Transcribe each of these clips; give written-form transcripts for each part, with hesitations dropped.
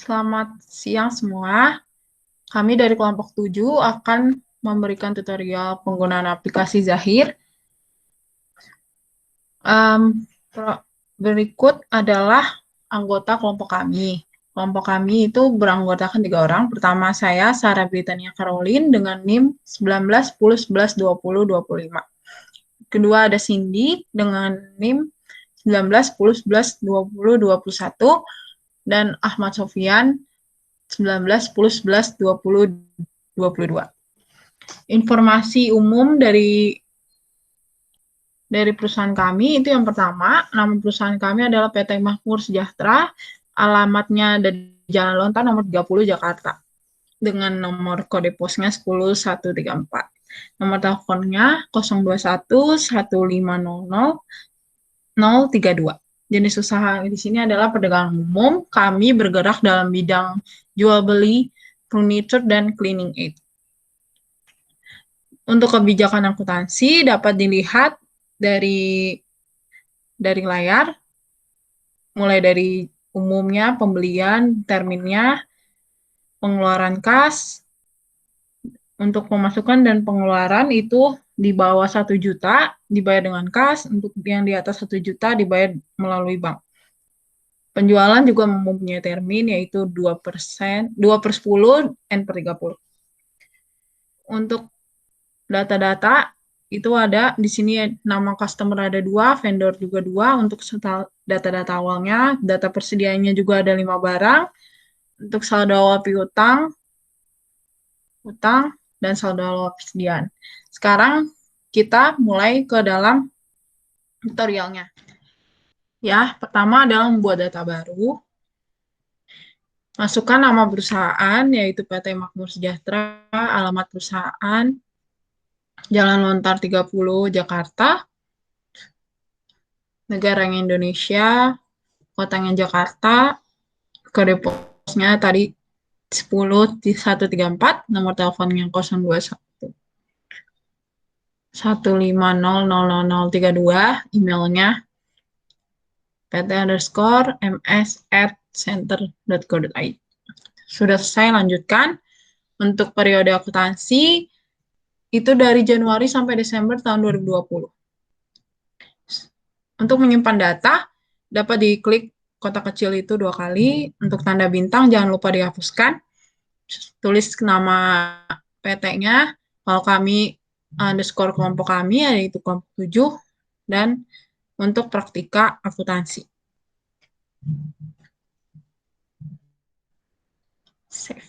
Selamat siang semua. Kami dari kelompok 7 akan memberikan tutorial penggunaan aplikasi Zahir. Berikut adalah anggota kelompok kami. Kelompok kami itu beranggotakan 3 orang. Pertama saya, Sarah Britania Caroline dengan NIM 19 10 11 20 25. Kedua ada Cindy dengan NIM 19 10 11 20 21. Dan Ahmad Sofian 19 10 11 20 22. Informasi umum dari perusahaan kami itu yang pertama, nama perusahaan kami adalah PT Makmur Sejahtera, alamatnya dari Jalan Lontar nomor 30 Jakarta dengan nomor kode posnya 10134. Nomor teleponnya 021 1500 032. Jenis usaha di sini adalah perdagangan umum. Kami bergerak dalam bidang jual beli furniture dan cleaning aid. Untuk kebijakan akuntansi dapat dilihat dari layar, mulai dari umumnya, pembelian, terminnya, pengeluaran kas, untuk pemasukan dan pengeluaran itu di bawah 1 juta dibayar dengan kas, untuk yang di atas 1 juta dibayar melalui bank. Penjualan juga mempunyai termin yaitu 2%, 2/10, N/30. Untuk data-data itu ada di sini nama customer ada 2, vendor juga 2 untuk data-data awalnya, data persediaannya juga ada 5 barang, untuk saldo awal piutang, utang, dan saldo awal persediaan. Sekarang kita mulai ke dalam tutorialnya. Ya, pertama adalah membuat data baru. Masukkan nama perusahaan, yaitu PT Makmur Sejahtera, alamat perusahaan, Jalan Lontar 30, Jakarta, negaranya Indonesia, kotanya Jakarta, kode posnya tadi 10134, nomor teleponnya 021 1500032, emailnya pt_ms@center.co.id. Sudah selesai, lanjutkan. Untuk periode akuntansi, itu dari Januari sampai Desember tahun 2020. Untuk menyimpan data, dapat diklik kotak kecil itu 2 kali. Untuk tanda bintang, jangan lupa dihapuskan. Tulis nama PT-nya, kalau kami underscore kelompok kami, yaitu kelompok 7, dan untuk praktika akuntansi. Save.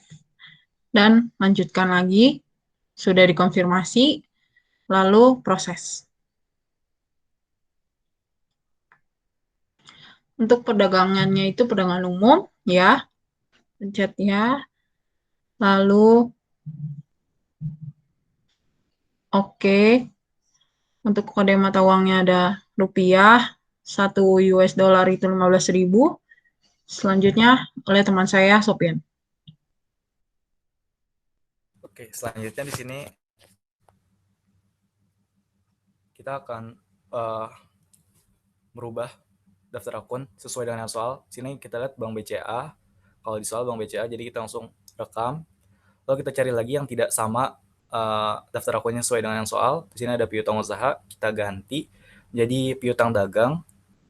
Dan lanjutkan lagi, sudah dikonfirmasi, lalu proses. Untuk perdagangannya itu perdagangan umum, ya, pencet ya, lalu oke. Untuk kode mata uangnya ada rupiah, 1 US dollar itu 15.000. Selanjutnya oleh teman saya, Sopian. Oke, selanjutnya di sini kita akan merubah daftar akun sesuai dengan soal. Sini kita lihat Bank BCA. Kalau di soal Bank BCA, jadi kita langsung rekam. Lalu kita cari lagi yang tidak sama daftar akunnya sesuai dengan yang soal. Di sini ada piutang usaha, kita ganti jadi piutang dagang,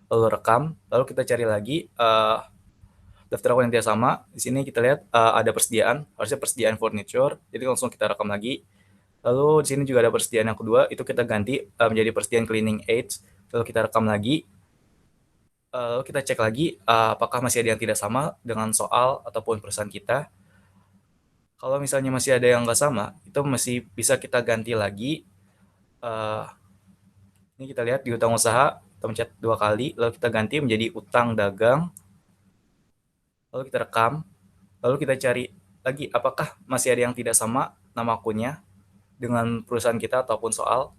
lalu rekam. Lalu kita cari lagi daftar akun yang tidak sama. Di sini kita lihat ada persediaan, harusnya persediaan furniture. Jadi langsung kita rekam lagi. Lalu di sini juga ada persediaan yang kedua, itu kita ganti menjadi persediaan cleaning aids. Lalu kita rekam lagi. Lalu kita cek lagi apakah masih ada yang tidak sama dengan soal ataupun perusahaan kita. Kalau misalnya masih ada yang nggak sama, itu masih bisa kita ganti lagi. Ini kita lihat di utang usaha, kita pencet 2 kali, lalu kita ganti menjadi utang dagang. Lalu kita rekam, lalu kita cari lagi apakah masih ada yang tidak sama nama akunnya dengan perusahaan kita ataupun soal.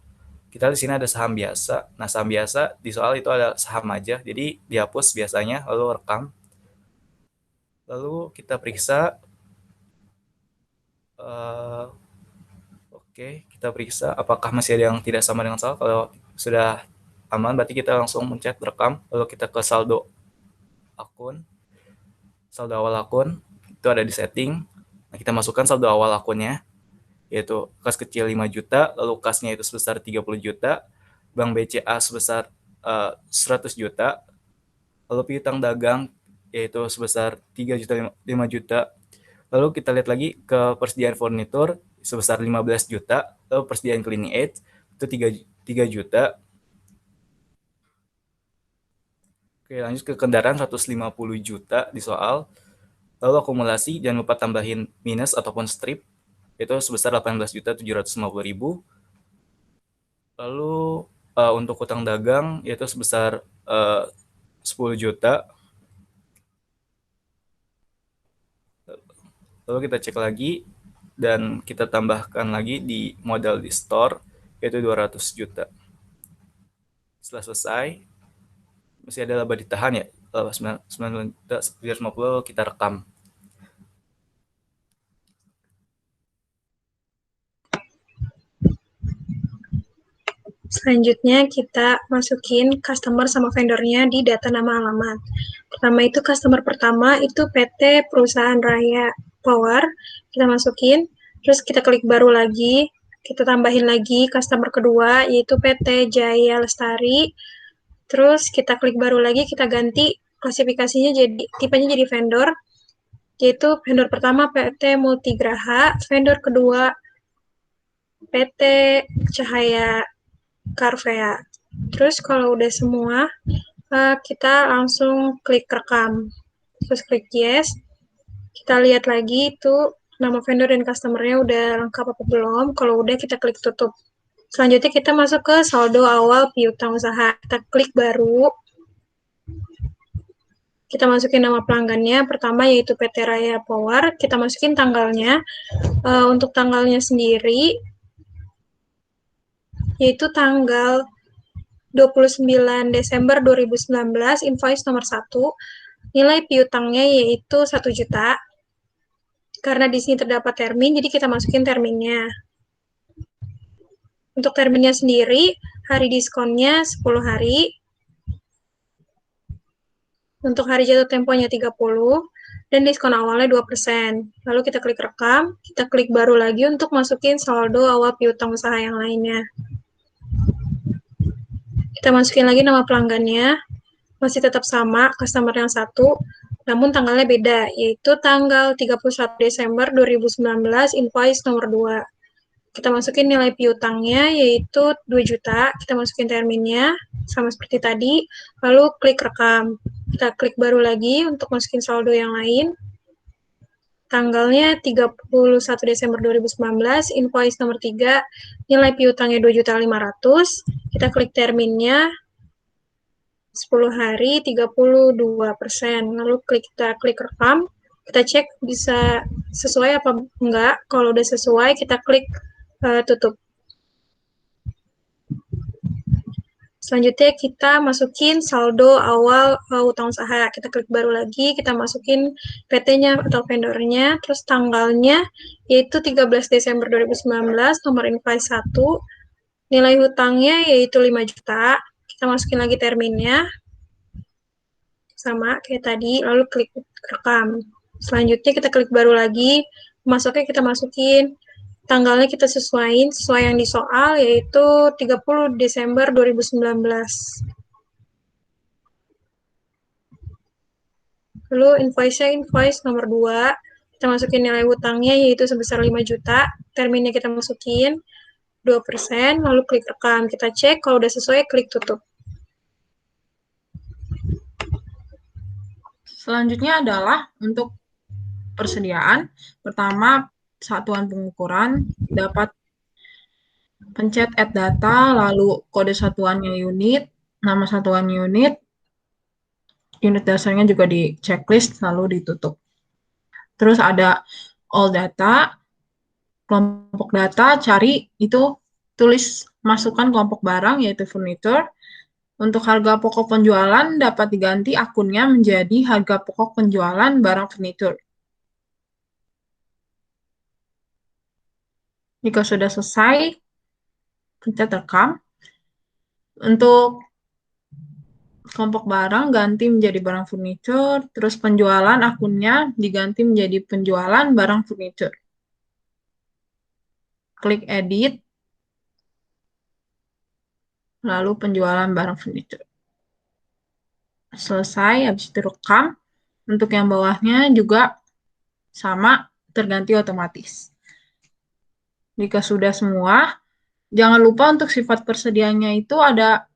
Kita di sini ada saham biasa. Nah, saham biasa di soal itu ada saham aja, jadi dihapus biasanya, lalu rekam. Lalu kita periksa. Oke, kita periksa apakah masih ada yang tidak sama dengan soal. Kalau sudah aman, berarti kita langsung mencet rekam. Lalu kita ke saldo akun, saldo awal akun. itu ada di setting. Nah, kita masukkan saldo awal akunnya, yaitu kas kecil 5 juta, lalu kasnya itu sebesar 30 juta, bank BCA sebesar 100 juta, lalu piutang dagang yaitu sebesar 3 juta 5 juta. Lalu kita lihat lagi ke persediaan furnitur sebesar 15 juta, lalu persediaan cleaning aids itu 3 juta. Oke, lanjut ke kendaraan 150 juta di soal. Lalu akumulasi jangan lupa tambahin minus ataupun strip itu sebesar 18.750.000. Lalu untuk utang dagang yaitu sebesar 10 juta. Lalu kita cek lagi dan kita tambahkan lagi di modal di store yaitu 200 juta. Setelah selesai, masih ada laba ditahan ya, laba 9.950 kita rekam. Selanjutnya kita masukin customer sama vendornya di data nama alamat. Pertama itu customer pertama itu PT Perusahaan Raya Power, kita masukin, terus kita klik baru lagi, kita tambahin lagi customer kedua yaitu PT Jaya Lestari, terus kita klik baru lagi, kita ganti klasifikasinya jadi tipenya jadi vendor, yaitu vendor pertama PT Multigraha, vendor kedua PT Cahaya Carvea. Terus kalau udah semua, kita langsung klik rekam. Terus klik yes. Kita lihat lagi itu nama vendor dan customer-nya udah lengkap apa belum. Kalau udah kita klik tutup. Selanjutnya kita masuk ke saldo awal piutang usaha. Kita klik baru. Kita masukin nama pelanggannya. Pertama yaitu PT Raya Power. Kita masukin tanggalnya. Untuk tanggalnya sendiri yaitu tanggal 29 Desember 2019, invoice nomor 1, nilai piutangnya yaitu 1 juta. Karena di sini terdapat termin, jadi kita masukin terminnya. Untuk terminnya sendiri, hari diskonnya 10 hari. Untuk hari jatuh temponya 30, dan diskon awalnya 2%. Lalu kita klik rekam, kita klik baru lagi untuk masukin saldo awal piutang usaha yang lainnya. Kita masukin lagi nama pelanggannya, masih tetap sama, customer yang satu, namun tanggalnya beda, yaitu tanggal 31 Desember 2019, invoice nomor 2. Kita masukin nilai piutangnya, yaitu 2 juta, kita masukin terminnya, sama seperti tadi, lalu klik rekam. Kita klik baru lagi untuk masukin saldo yang lain, tanggalnya 31 Desember 2019, invoice nomor 3, nilai piutangnya 2.500.000, kita klik terminnya, 10 hari 32%. Lalu kita klik rekam, kita cek bisa sesuai apa enggak. Kalau udah sesuai, kita klik tutup. Selanjutnya kita masukin saldo awal utang usaha. Kita klik baru lagi, kita masukin PT-nya atau vendornya, terus tanggalnya yaitu 13 Desember 2019, nomor invoice 1, nilai hutangnya yaitu 5 juta. Kita masukin lagi terminnya, sama kayak tadi, lalu klik rekam. Selanjutnya kita klik baru lagi, masuknya kita masukin, tanggalnya kita sesuaiin sesuai yang di soal, yaitu 30 Desember 2019. Lalu invoice nomor 2, kita masukin nilai hutangnya yaitu sebesar 5 juta, terminnya kita masukin 2%, lalu klik rekam. Kita cek, kalau udah sesuai, klik tutup. Selanjutnya adalah untuk persediaan. Pertama, satuan pengukuran dapat pencet add data, lalu kode satuannya unit, nama satuan unit dasarnya juga di checklist, lalu ditutup. Terus ada all data, kelompok data, cari itu tulis masukkan kelompok barang yaitu furniture. Untuk harga pokok penjualan dapat diganti akunnya menjadi harga pokok penjualan barang furniture. Jika sudah selesai, pencet rekam. Untuk kelompok barang ganti menjadi barang furniture, terus penjualan akunnya diganti menjadi penjualan barang furniture. Klik edit, lalu penjualan barang furniture. Selesai, habis itu rekam. Untuk yang bawahnya juga sama, terganti otomatis. Jika sudah semua, jangan lupa untuk sifat persediaannya itu ada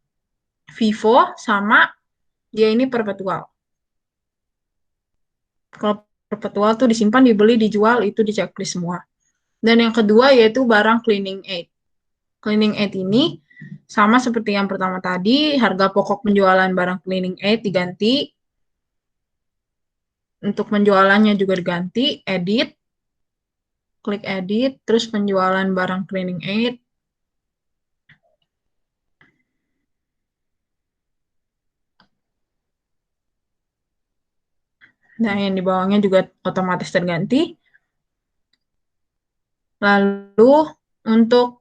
vivo sama dia ini perpetual. Kalau perpetual tuh disimpan, dibeli, dijual, itu di checklist semua. Dan yang kedua yaitu barang cleaning aid. Cleaning aid ini sama seperti yang pertama tadi, harga pokok penjualan barang cleaning aid diganti. Untuk penjualannya juga diganti, edit, klik edit, terus penjualan barang cleaning aid. Nah, yang di bawahnya juga otomatis terganti. Lalu untuk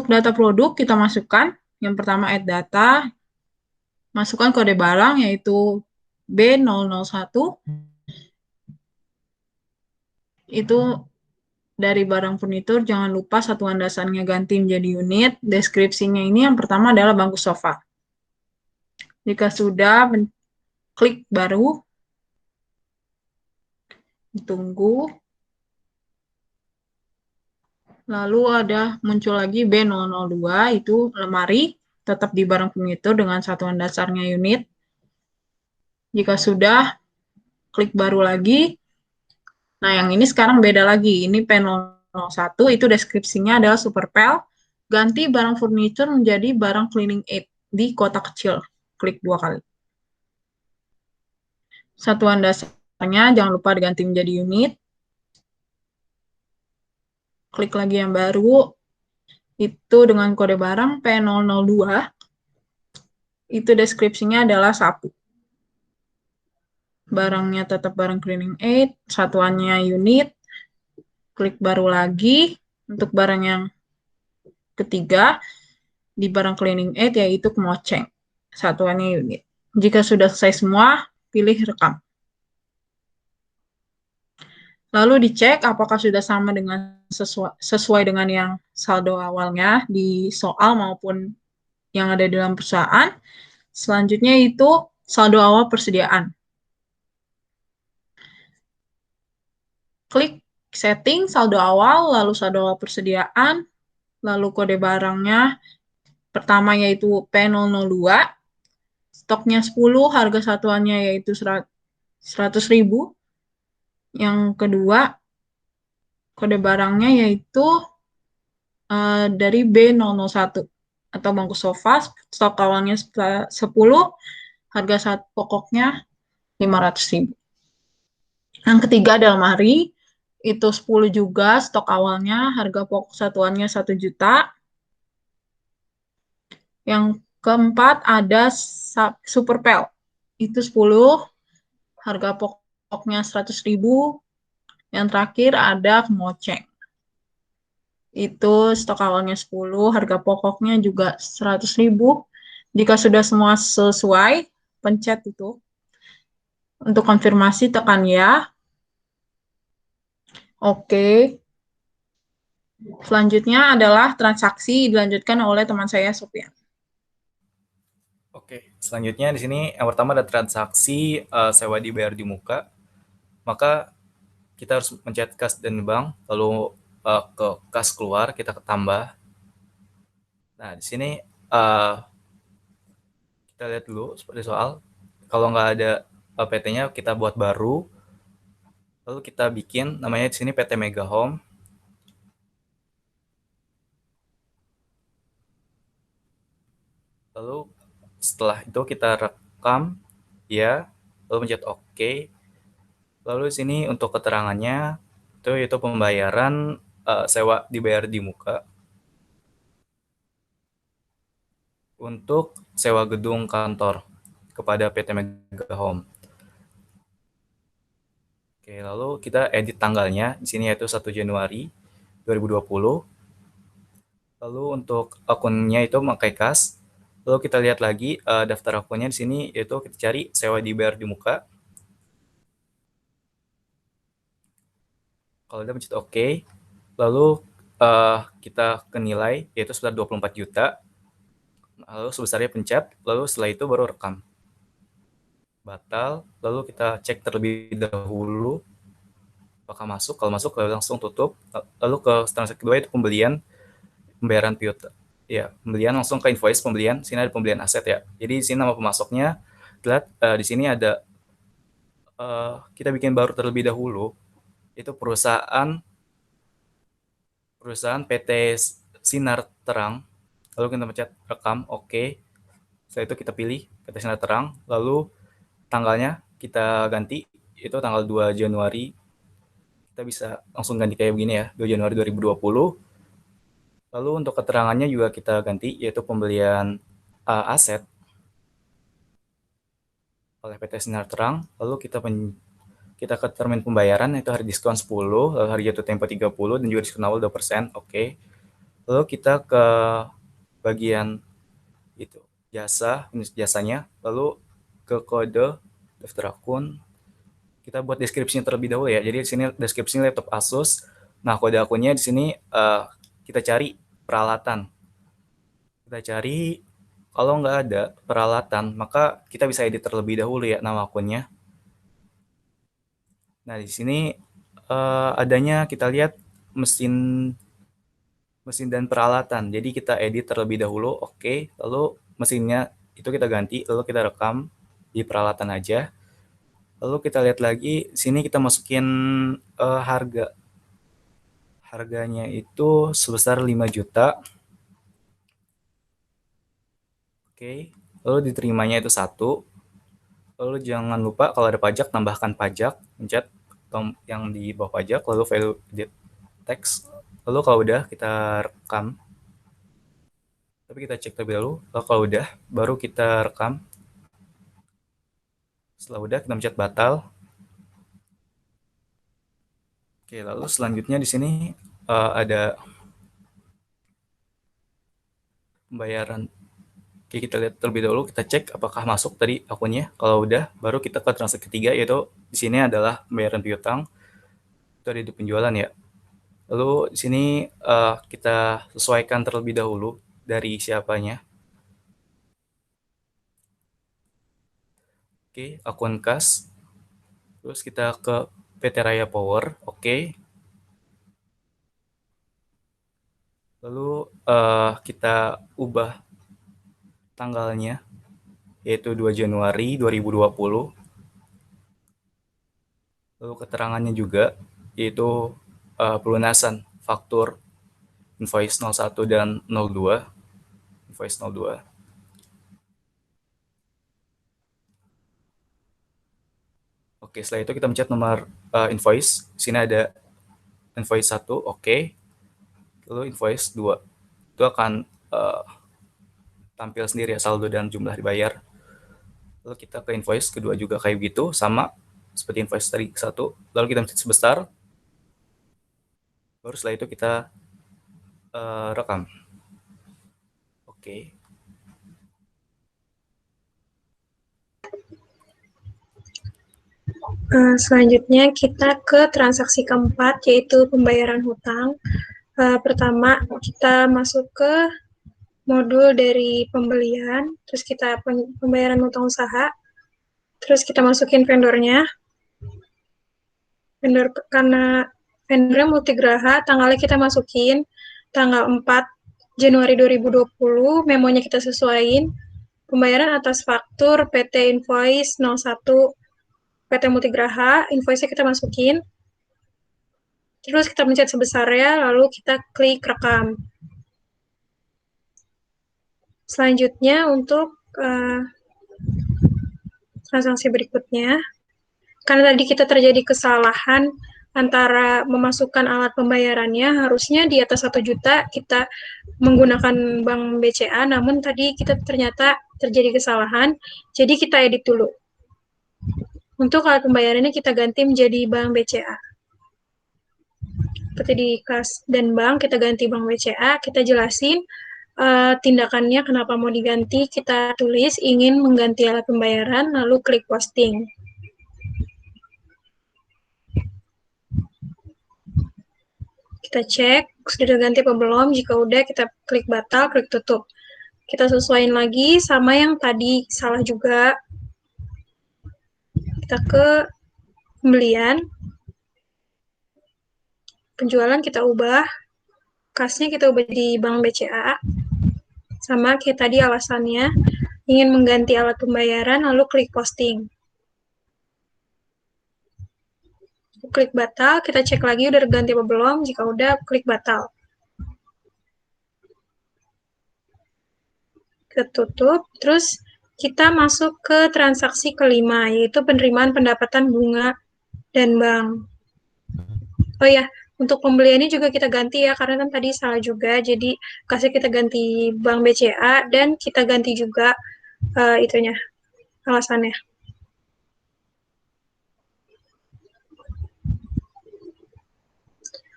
data produk kita masukkan. Yang pertama add data, masukkan kode barang yaitu B001. Itu dari barang furnitur, jangan lupa satuan dasarnya ganti menjadi unit. Deskripsinya ini yang pertama adalah bangku sofa. Jika sudah, klik baru, tunggu. Lalu ada muncul lagi B002, itu lemari, tetap di barang furnitur dengan satuan dasarnya unit. Jika sudah, klik baru lagi. Nah, yang ini sekarang beda lagi. Ini P001, itu deskripsinya adalah superpel. Ganti barang furniture menjadi barang cleaning aid di kotak kecil. Klik 2 kali. Satuan dasarnya jangan lupa diganti menjadi unit. Klik lagi yang baru. Itu dengan kode barang P002. Itu deskripsinya adalah sapu. Barangnya tetap barang cleaning aid, satuannya unit. Klik baru lagi. Untuk barang yang ketiga, di barang cleaning aid yaitu kemoceng. Satuannya unit. Jika sudah selesai semua, pilih rekam. Lalu dicek apakah sudah sama dengan sesuai dengan yang saldo awalnya di soal maupun yang ada di dalam perusahaan. Selanjutnya itu saldo awal persediaan. Klik setting saldo awal, lalu saldo awal persediaan, lalu kode barangnya pertama yaitu P002, stoknya 10, harga satuannya yaitu 100.000. Yang kedua, kode barangnya yaitu dari B001 atau bangku sofa, stok awalnya 10, harga pokoknya 500.000. Yang ketiga ada lemari, itu 10 juga, stok awalnya, harga pokok satuannya 1 juta. Yang keempat ada superpel, itu 10, harga pokoknya 100.000. Yang terakhir ada kemoceng. Itu stok awalnya 10, harga pokoknya juga 100.000. Jika sudah semua sesuai, pencet itu. Untuk konfirmasi tekan ya. Oke. Selanjutnya adalah transaksi dilanjutkan oleh teman saya Sofian. Oke, selanjutnya di sini yang pertama ada transaksi sewa dibayar di muka. Maka kita harus mencet kas dan bank, lalu ke kas keluar kita tambah. Nah, di sini kita lihat dulu seperti soal. Kalau nggak ada PT-nya kita buat baru. Lalu kita bikin namanya di sini PT Mega Home. Lalu setelah itu kita rekam ya, lalu mencet OK. Lalu di sini untuk keterangannya itu pembayaran sewa dibayar di muka. Untuk sewa gedung kantor kepada PT Mega Home. Oke, lalu kita edit tanggalnya. Di sini yaitu 1 Januari 2020. Lalu untuk akunnya itu memakai kas. Lalu kita lihat lagi daftar akunnya di sini, yaitu kita cari sewa dibayar di muka. Kalau udah pencet OK, lalu kita ke nilai, yaitu sebesar 24 juta. Lalu sebesarnya pencet, lalu setelah itu baru rekam. Batal, lalu kita cek terlebih dahulu apakah masuk. Kalau masuk, langsung tutup. Lalu ke transaksi kedua itu pembayaran piutang. Ya, pembelian langsung ke invoice pembelian. Sini ada pembelian aset ya. Jadi di sini nama pemasoknya. Lihat di sini ada kita bikin baru terlebih dahulu. Itu perusahaan PT Sinar Terang. Lalu kita pencet rekam, oke. Setelah itu kita pilih PT Sinar Terang. Lalu tanggalnya kita ganti, itu tanggal 2 Januari. Kita bisa langsung ganti kayak begini ya, 2 Januari 2020. Lalu untuk keterangannya juga kita ganti, yaitu pembelian aset oleh PT Sinar Terang. Lalu kita ke termin pembayaran, itu hari diskon 10, lalu hari jatuh tempo 30, dan juga diskon awal 2%. Oke. Lalu kita ke bagian itu jasanya, lalu ke kode daftar akun. Kita buat deskripsinya terlebih dahulu ya. Jadi di sini deskripsinya laptop Asus. Nah, kode akunnya di sini kita cari peralatan. Kita cari, kalau nggak ada peralatan, maka kita bisa edit terlebih dahulu ya nama akunnya. Nah, di sini adanya kita lihat mesin dan peralatan. Jadi kita edit terlebih dahulu, oke. Lalu mesinnya itu kita ganti, lalu kita rekam di peralatan aja. Lalu kita lihat lagi, sini kita masukin harga. Harganya itu sebesar 5 juta. Oke. Lalu diterimanya itu 1. Lalu jangan lupa kalau ada pajak, tambahkan pajak. Pencet yang di bawah pajak, lalu value edit text. Lalu kalau udah, kita rekam. Tapi kita cek terlebih dahulu. Lalu kalau udah, baru kita rekam. Setelah udah, kita pencet batal. Oke, lalu selanjutnya di sini ada pembayaran. Oke, kita lihat terlebih dahulu, kita cek apakah masuk tadi akunnya. Kalau udah, baru kita ke transaksi ketiga, yaitu di sini adalah pembayaran piutang. Itu ada di penjualan ya. Lalu di sini kita sesuaikan terlebih dahulu dari siapanya. Oke, akun kas. Terus kita ke PT Raya Power, oke. Lalu kita ubah tanggalnya, yaitu 2 Januari 2020. Lalu keterangannya juga, yaitu pelunasan faktur invoice 01 dan 02. Invoice 02. Oke, setelah itu kita mencet nomor invoice. Sini ada invoice 1, oke. Lalu invoice 2. Itu akan tampil sendiri ya, saldo dan jumlah dibayar. Lalu kita ke invoice kedua juga kayak gitu, sama seperti invoice tadi 1. Lalu kita mencet sebesar. Baru setelah itu kita rekam. Oke. Selanjutnya kita ke transaksi keempat, yaitu pembayaran hutang. Pertama, kita masuk ke modul dari pembelian, terus kita pembayaran hutang usaha, terus kita masukin vendornya. Vendor, karena vendornya Multigraha, tanggalnya kita masukin tanggal 4 Januari 2020, memonya kita sesuaiin. Pembayaran atas faktur PT Invoice 01 PT Multigraha, invoice-nya kita masukin. Terus kita pencet sebesarnya, lalu kita klik rekam. Selanjutnya untuk transaksi berikutnya, karena tadi kita terjadi kesalahan antara memasukkan alat pembayarannya, harusnya di atas 1 juta kita menggunakan bank BCA, namun tadi kita ternyata terjadi kesalahan, jadi kita edit dulu. Untuk alat pembayarannya kita ganti menjadi bank BCA. Seperti di kas dan bank, kita ganti bank BCA, kita jelasin tindakannya kenapa mau diganti, kita tulis ingin mengganti alat pembayaran, lalu klik posting. Kita cek, sudah ganti apa belum, jika udah kita klik batal, klik tutup. Kita sesuaiin lagi sama yang tadi salah juga. Kita ke pembelian, penjualan kita ubah, kasnya kita ubah di Bank BCA, sama kayak tadi alasannya, ingin mengganti alat pembayaran, lalu klik posting. Klik batal, kita cek lagi udah ganti apa belum, jika udah, klik batal. Kita tutup, terus kita masuk ke transaksi kelima, yaitu penerimaan pendapatan bunga dan bank. Oh ya, untuk pembeliannya juga kita ganti ya, karena kan tadi salah juga, jadi kasih kita ganti Bank BCA, dan kita ganti juga itunya, alasannya.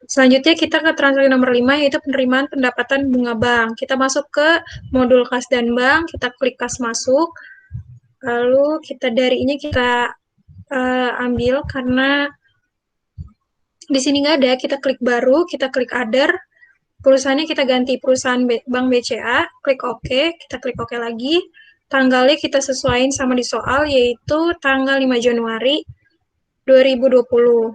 Selanjutnya kita ke transaksi nomor 5, yaitu penerimaan pendapatan bunga bank. Kita masuk ke modul kas dan bank, kita klik kas masuk, lalu kita dari ini kita ambil, karena di sini nggak ada, kita klik baru, kita klik other, perusahaannya kita ganti perusahaan Bank BCA, klik OK, kita klik OK lagi, tanggalnya kita sesuaiin sama di soal, yaitu tanggal 5 Januari 2020.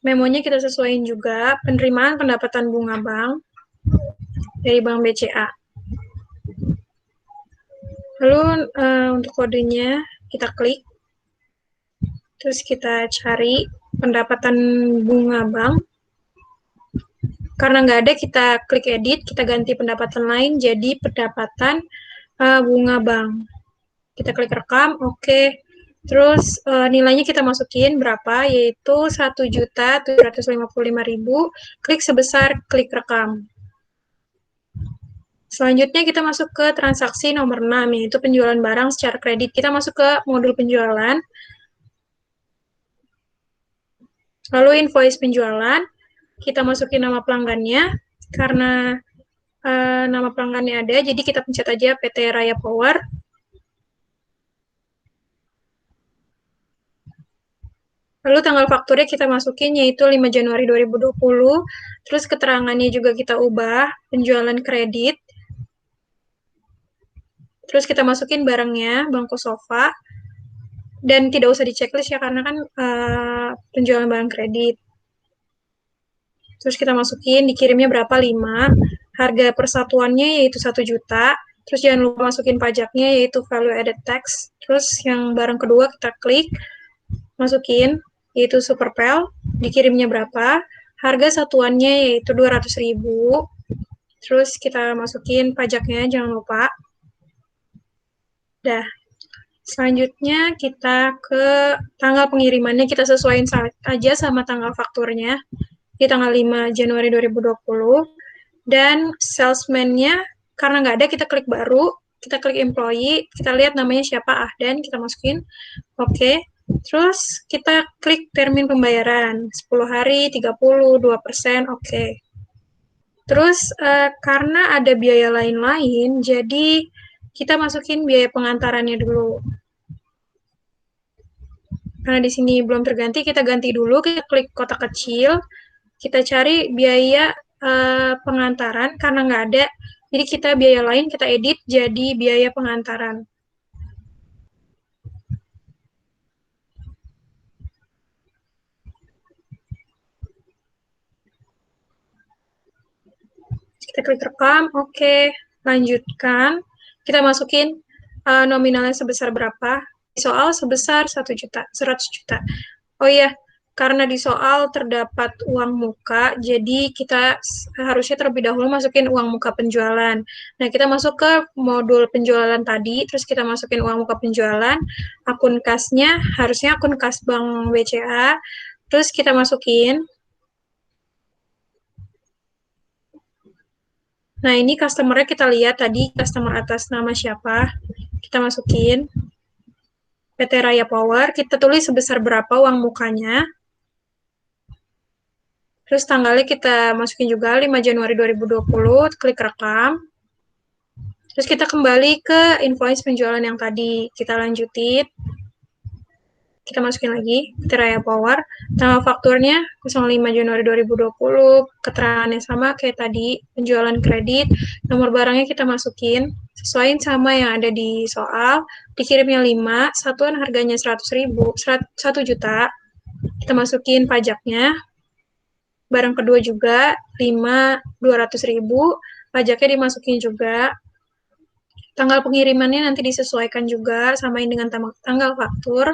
Memonya kita sesuaiin juga, penerimaan pendapatan bunga bank dari Bank BCA. Lalu untuk kodenya kita klik, terus kita cari pendapatan bunga bank. Karena nggak ada, kita klik edit, kita ganti pendapatan lain jadi pendapatan bunga bank. Kita klik rekam, oke. Terus nilainya kita masukin berapa, yaitu 1.755.000, klik sebesar, klik rekam. Selanjutnya kita masuk ke transaksi nomor 6, yaitu penjualan barang secara kredit. Kita masuk ke modul penjualan, lalu invoice penjualan, kita masukin nama pelanggannya, karena nama pelanggannya ada, jadi kita pencet aja PT Raya Power. Lalu tanggal fakturnya kita masukin, yaitu 5 Januari 2020. Terus keterangannya juga kita ubah, penjualan kredit. Terus kita masukin barangnya, bangku sofa. Dan tidak usah di checklist ya, karena kan penjualan barang kredit. Terus kita masukin, dikirimnya berapa, 5. Harga persatuannya yaitu 1 juta. Terus jangan lupa masukin pajaknya, yaitu value added tax. Terus yang barang kedua kita klik, masukin, yaitu Superpel, dikirimnya berapa, harga satuannya yaitu 200.000, terus kita masukin pajaknya, jangan lupa. Dah. Selanjutnya kita ke tanggal pengirimannya, kita sesuaiin aja sama tanggal fakturnya, di tanggal 5 Januari 2020, dan salesman-nya, karena nggak ada, kita klik baru, kita klik employee, kita lihat namanya siapa, Ahdan, kita masukin, oke. Terus kita klik termin pembayaran, 10 hari, 30, 2%, oke. Terus karena ada biaya lain-lain, jadi kita masukin biaya pengantarannya dulu. Karena di sini belum terganti, kita ganti dulu, kita klik kotak kecil, kita cari biaya pengantaran, karena nggak ada, jadi kita biaya lain, kita edit jadi biaya pengantaran. Kita klik rekam, oke, lanjutkan. Kita masukin nominalnya sebesar berapa. Di soal sebesar 100 juta. Oh iya, karena di soal terdapat uang muka, jadi kita harusnya terlebih dahulu masukin uang muka penjualan. Nah, kita masuk ke modul penjualan tadi, terus kita masukin uang muka penjualan, akun kasnya, harusnya akun kas Bank BCA, terus kita masukin. Nah, ini customer-nya kita lihat tadi, customer atas nama siapa. Kita masukin PT Raya Power, kita tulis sebesar berapa uang mukanya. Terus tanggalnya kita masukin juga 5 Januari 2020, klik rekam. Terus kita kembali ke invoice penjualan yang tadi, kita lanjutin. Kita masukin lagi, PT Raya Power. Tanggal fakturnya 05 Januari 2020, keterangannya sama kayak tadi, penjualan kredit, nomor barangnya kita masukin, sesuaiin sama yang ada di soal, dikirimnya 5, satuan harganya 100.000, 1 juta, kita masukin pajaknya, barang kedua juga 5, 200.000, pajaknya dimasukin juga, tanggal pengirimannya nanti disesuaikan juga, samain dengan tanggal faktur.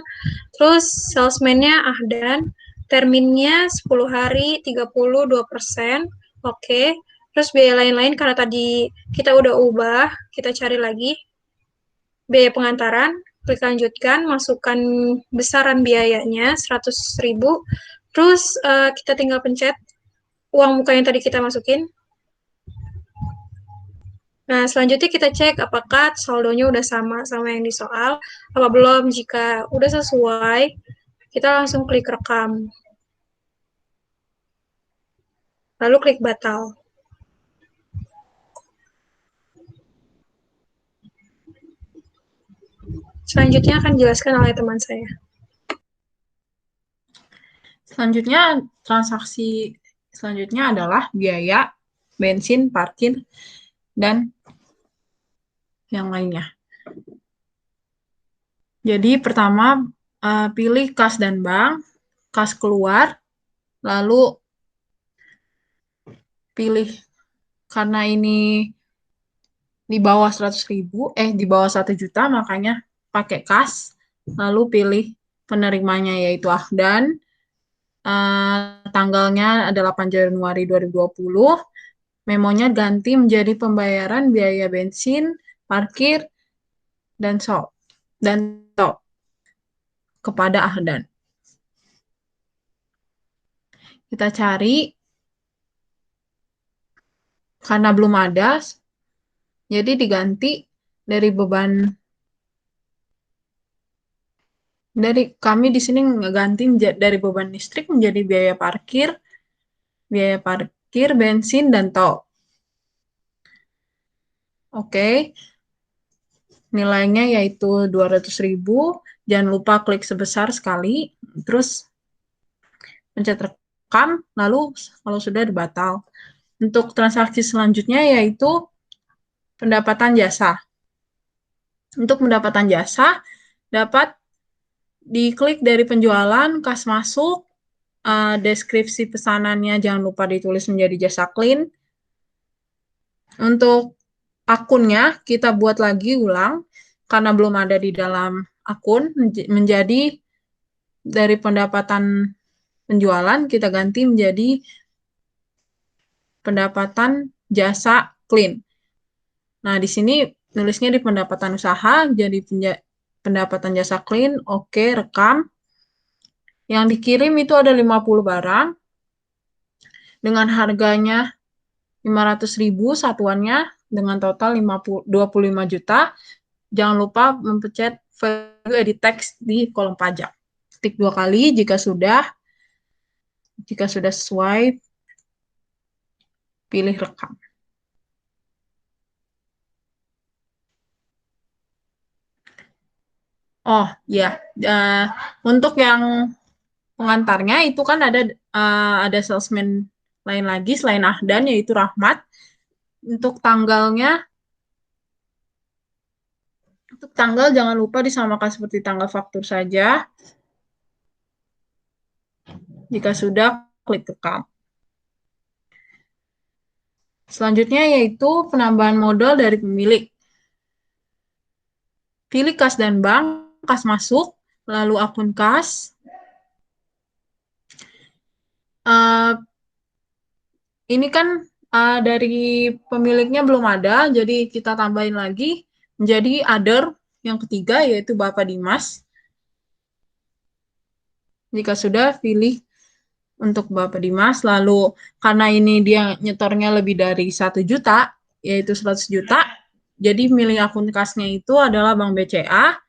Terus salesman-nya Ahdan, terminnya 10 hari, 32%. Oke. Terus biaya lain-lain karena tadi kita udah ubah, kita cari lagi. Biaya pengantaran, klik lanjutkan, masukkan besaran biayanya 100.000. Terus kita tinggal pencet uang muka yang tadi kita masukin. Nah, selanjutnya kita cek apakah saldonya udah sama yang di soal, apa belum. Jika udah sesuai, kita langsung klik rekam. Lalu klik batal. Selanjutnya akan dijelaskan oleh teman saya. Selanjutnya, transaksi selanjutnya adalah biaya, bensin, parkir, dan yang lainnya. Jadi pertama, pilih kas dan bank, kas keluar, lalu pilih, karena ini di bawah 100.000, di bawah 1 juta, makanya pakai kas, lalu pilih penerimanya yaitu Ahdan, tanggalnya adalah 8 Januari 2020, memonya ganti menjadi pembayaran biaya bensin, parkir, dan tol kepada Ahdan. Kita cari, karena belum ada, jadi diganti dari beban. Kami di sini ngeganti dari beban listrik menjadi biaya parkir, bensin, dan tol. Oke. Nilainya yaitu 200.000. Jangan lupa klik sebesar sekali, terus pencet rekam, lalu kalau sudah dibatal. Untuk transaksi selanjutnya yaitu pendapatan jasa. Untuk pendapatan jasa, dapat diklik dari penjualan, kas masuk, deskripsi pesanannya jangan lupa ditulis menjadi jasa clean. Untuk akunnya, kita buat lagi ulang, karena belum ada di dalam akun, menjadi dari pendapatan penjualan, kita ganti menjadi pendapatan jasa clean. Nah, di sini nulisnya di pendapatan usaha, jadi pendapatan jasa clean, oke, rekam. Yang dikirim itu ada 50 barang, dengan harganya 500.000 satuannya, dengan total 25 juta. Jangan lupa mempencet value edit text di kolom pajak. Klik 2 kali jika sudah sesuai, pilih rekam. Oh ya, untuk yang pengantarnya itu kan ada salesman lain lagi selain Ahdan, yaitu Rahmat. Untuk tanggal jangan lupa disamakan seperti tanggal faktur saja. Jika sudah, klik rekam. Selanjutnya yaitu penambahan modal dari pemilik. Pilih kas dan bank, kas masuk, lalu akun kas. Ini kan dari pemiliknya belum ada, jadi kita tambahin lagi menjadi other yang ketiga, yaitu Bapak Dimas. Jika sudah, pilih untuk Bapak Dimas, lalu karena ini dia nyetornya lebih dari 1 juta, yaitu 100 juta, jadi milih akun kasnya itu adalah Bank BCA.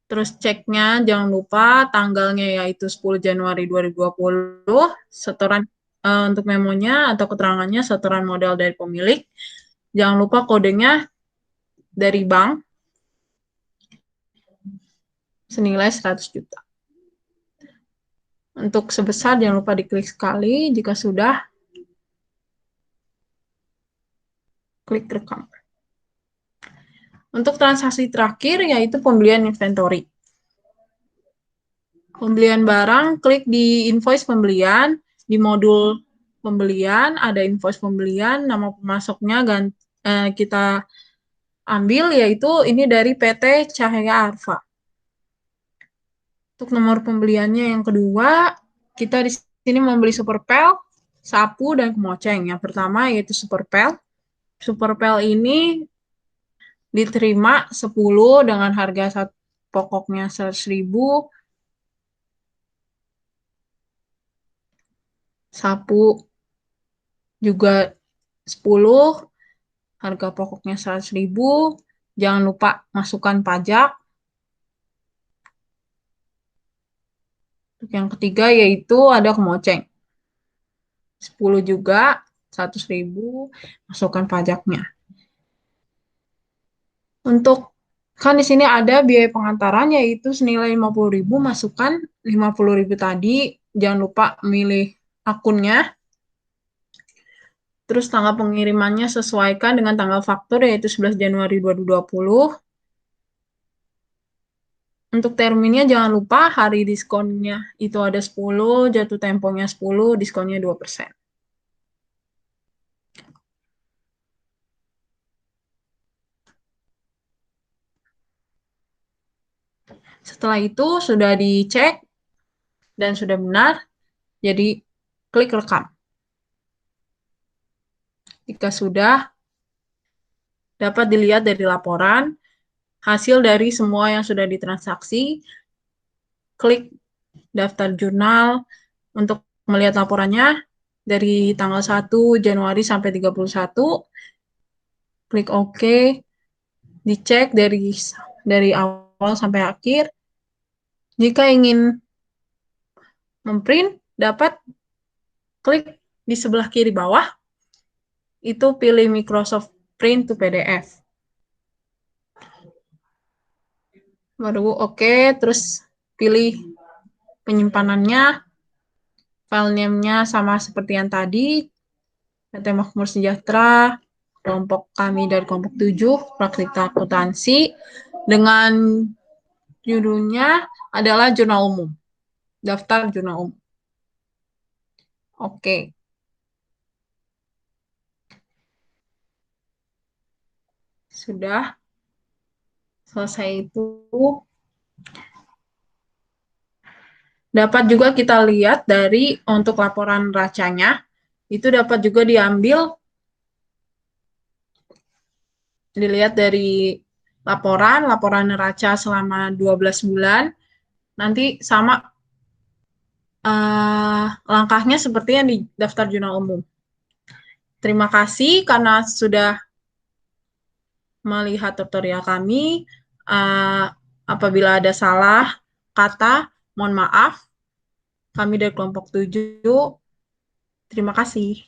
Terus ceknya jangan lupa tanggalnya yaitu 10 Januari 2020, setoran untuk memonya atau keterangannya setoran modal dari pemilik. Jangan lupa kodenya dari bank senilai 100 juta. Untuk sebesar jangan lupa diklik sekali. Jika sudah, klik rekam. Untuk transaksi terakhir yaitu pembelian inventory. Pembelian barang, klik di invoice pembelian, di modul pembelian ada invoice pembelian, nama pemasoknya kita ambil yaitu ini dari PT Cahaya Arfa. Untuk nomor pembeliannya yang kedua, kita di sini membeli superpel, sapu, dan kemoceng. Yang pertama yaitu superpel. Superpel ini diterima 10 dengan harga pokoknya 100.000. Sapu juga 10, harga pokoknya 100.000. Jangan lupa masukkan pajak. Untuk yang ketiga yaitu ada kemoceng. 10 juga, 100.000, masukkan pajaknya. Untuk kan di sini ada biaya pengantaran yaitu senilai 50.000, masukkan 50.000 tadi. Jangan lupa milih akunnya. Terus tanggal pengirimannya sesuaikan dengan tanggal faktur yaitu 11 Januari 2020. Untuk terminnya jangan lupa hari diskonnya itu ada 10, jatuh temponya 10, diskonnya 2%. Setelah itu sudah dicek dan sudah benar, jadi klik rekam. Jika sudah, dapat dilihat dari laporan, hasil dari semua yang sudah ditransaksi, klik daftar jurnal untuk melihat laporannya dari tanggal 1 Januari sampai 31, klik OK, dicek dari awal sampai akhir. Jika ingin memprint, dapat klik di sebelah kiri bawah, itu pilih Microsoft Print to PDF. Baru OK, terus pilih penyimpanannya, file name-nya sama seperti yang tadi, PT Makmur Sejahtera, kelompok kami dari kelompok 7, praktik akuntansi, dengan judulnya adalah jurnal umum, daftar jurnal umum. Oke. Sudah selesai itu. Dapat juga kita lihat dari untuk laporan racanya, itu dapat juga dilihat dari laporan neraca selama 12 bulan. Nanti sama langkahnya seperti yang di daftar jurnal umum. Terima kasih karena sudah melihat tutorial kami. Apabila ada salah kata, mohon maaf. Kami dari kelompok 7. Terima kasih.